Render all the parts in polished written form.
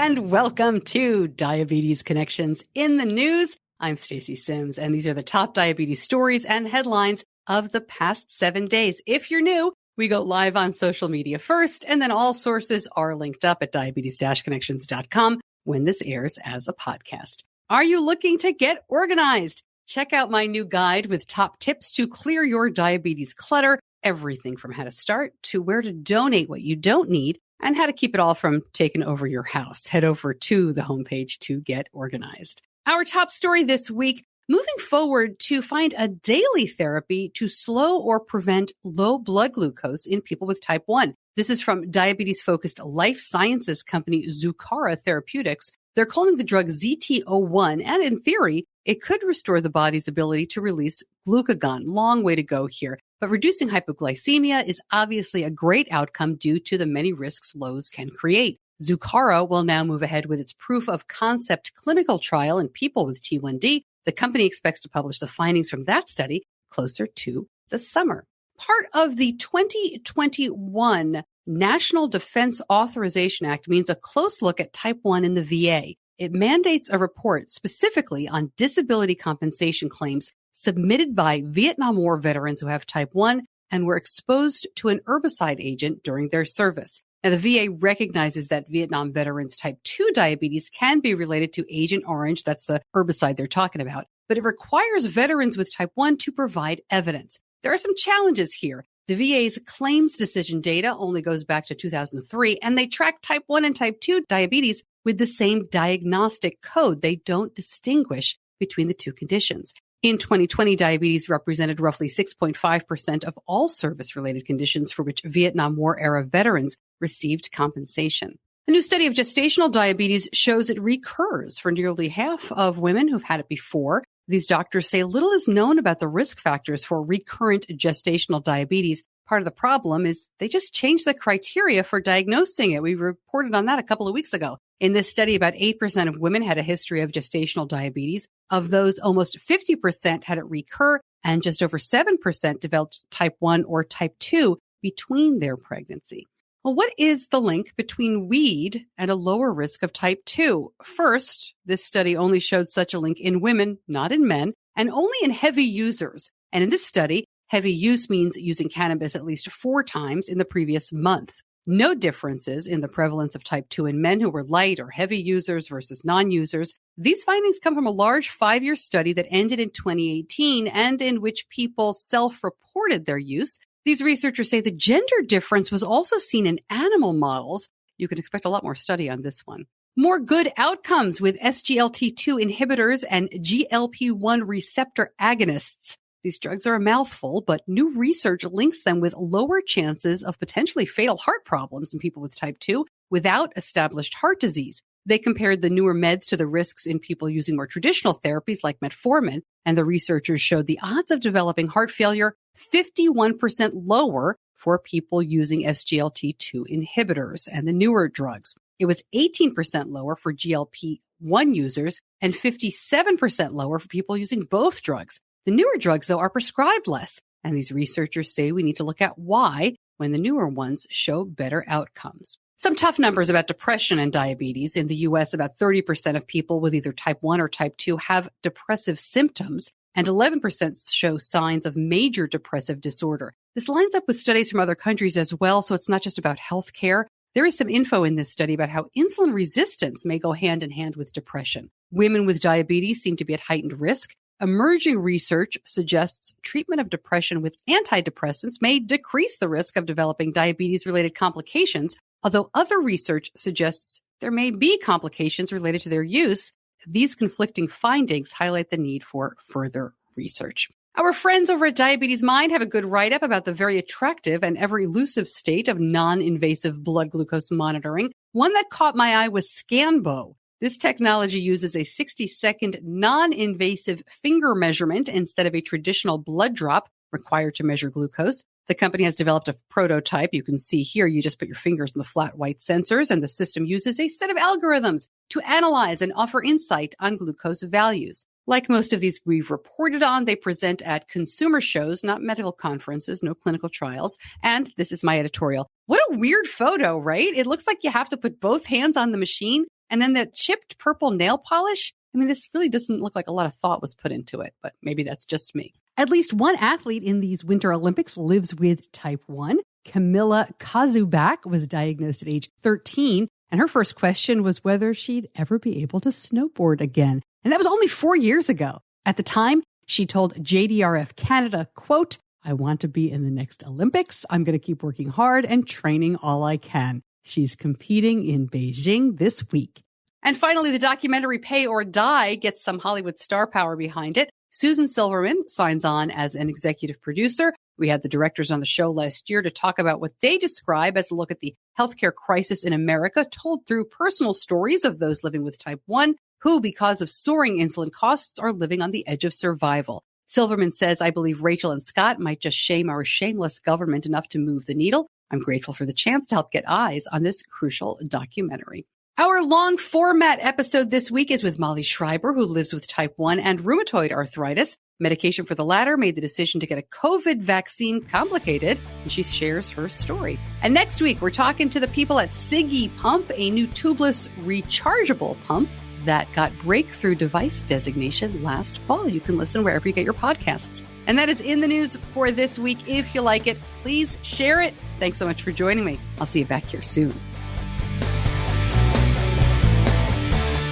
and welcome to Diabetes Connections in the News. I'm Stacey Sims, and these are the top diabetes stories and headlines of the past 7 days. If you're new, we go live on social media first, and then all sources are linked up at diabetes-connections.com when this airs as a podcast. Are you looking to get organized? Check out my new guide with top tips to clear your diabetes clutter, everything from how to start to where to donate what you don't need, and how to keep it all from taking over your house. Head over to the homepage to get organized. Our top story this week, moving forward to find a daily therapy to slow or prevent low blood glucose in people with type 1. This is from diabetes-focused life sciences company Zuccara Therapeutics. They're calling the drug ZT01, and in theory, it could restore the body's ability to release glucagon. Long way to go here. But reducing hypoglycemia is obviously a great outcome due to the many risks lows can create. Zuccara will now move ahead with its proof of concept clinical trial in people with T1D. The company expects to publish the findings from that study closer to the summer. Part of the 2021 National Defense Authorization Act means a close look at type 1 in the VA. It mandates a report specifically on disability compensation claims submitted by Vietnam War veterans who have type 1 and were exposed to an herbicide agent during their service. Now, the VA recognizes that Vietnam veterans' type 2 diabetes can be related to Agent Orange, that's the herbicide they're talking about, but it requires veterans with type 1 to provide evidence. There are some challenges here. The VA's claims decision data only goes back to 2003, and they track type 1 and type 2 diabetes with the same diagnostic code. They don't distinguish between the two conditions. In 2020, diabetes represented roughly 6.5% of all service-related conditions for which Vietnam War-era veterans received compensation. A new study of gestational diabetes shows it recurs for nearly half of women who've had it before. These doctors say little is known about the risk factors for recurrent gestational diabetes. Part of the problem is they just changed the criteria for diagnosing it. We reported on that a couple of weeks ago. In this study, about 8% of women had a history of gestational diabetes. Of those, almost 50% had it recur, and just over 7% developed type 1 or type 2 between their pregnancy. Well, what is the link between weed and a lower risk of type 2? First, this study only showed such a link in women, not in men, and only in heavy users. And in this study, heavy use means using cannabis at least 4 times in the previous month. No differences in the prevalence of type 2 in men who were light or heavy users versus non-users. These findings come from a large 5-year study that ended in 2018 and in which people self-reported their use. These researchers say the gender difference was also seen in animal models. You can expect a lot more study on this one. More good outcomes with SGLT2 inhibitors and GLP-1 receptor agonists. These drugs are a mouthful, but new research links them with lower chances of potentially fatal heart problems in people with type 2 without established heart disease. They compared the newer meds to the risks in people using more traditional therapies like metformin, and the researchers showed the odds of developing heart failure 51% lower for people using SGLT2 inhibitors and the newer drugs. It was 18% lower for GLP-1 users and 57% lower for people using both drugs. The newer drugs, though, are prescribed less, and these researchers say we need to look at why when the newer ones show better outcomes. Some tough numbers about depression and diabetes. In the U.S., about 30% of people with either type 1 or type 2 have depressive symptoms, and 11% show signs of major depressive disorder. This lines up with studies from other countries as well, so it's not just about health care. There is some info in this study about how insulin resistance may go hand in hand with depression. Women with diabetes seem to be at heightened risk. Emerging research suggests treatment of depression with antidepressants may decrease the risk of developing diabetes-related complications, although other research suggests there may be complications related to their use. These conflicting findings highlight the need for further research. Our friends over at Diabetes Mind have a good write-up about the very attractive and ever-elusive state of non-invasive blood glucose monitoring. One that caught my eye was Scanbo. This technology uses a 60-second non-invasive finger measurement instead of a traditional blood drop required to measure glucose. The company has developed a prototype. You can see here, you just put your fingers in the flat white sensors, and the system uses a set of algorithms to analyze and offer insight on glucose values. Like most of these we've reported on, they present at consumer shows, not medical conferences, no clinical trials. And this is my editorial. What a weird photo, right? It looks like you have to put both hands on the machine. And then the chipped purple nail polish. I mean, this really doesn't look like a lot of thought was put into it, but maybe that's just me. At least one athlete in these Winter Olympics lives with type 1. Camilla Kazubach was diagnosed at age 13, and her first question was whether she'd ever be able to snowboard again. And that was only 4 years ago. At the time, she told JDRF Canada, quote, "I want to be in the next Olympics. I'm going to keep working hard and training all I can." She's competing in Beijing this week. And finally, the documentary Pay or Die gets some Hollywood star power behind it. Susan Silverman signs on as an executive producer. We had the directors on the show last year to talk about what they describe as a look at the healthcare crisis in America, told through personal stories of those living with type 1 who, because of soaring insulin costs, are living on the edge of survival. Silverman says, "I believe Rachel and Scott might just shame our shameless government enough to move the needle. I'm grateful for the chance to help get eyes on this crucial documentary." Our long format episode this week is with Molly Schreiber, who lives with type 1 and rheumatoid arthritis. Medication for the latter made the decision to get a COVID vaccine complicated, and she shares her story. And next week, we're talking to the people at Siggy Pump, a new tubeless rechargeable pump that got breakthrough device designation last fall. You can listen wherever you get your podcasts. And that is in the news for this week. If you like it, please share it. Thanks so much for joining me. I'll see you back here soon.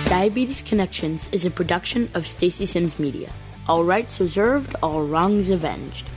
Diabetes Connections is a production of Stacey Sims Media. All rights reserved, all wrongs avenged.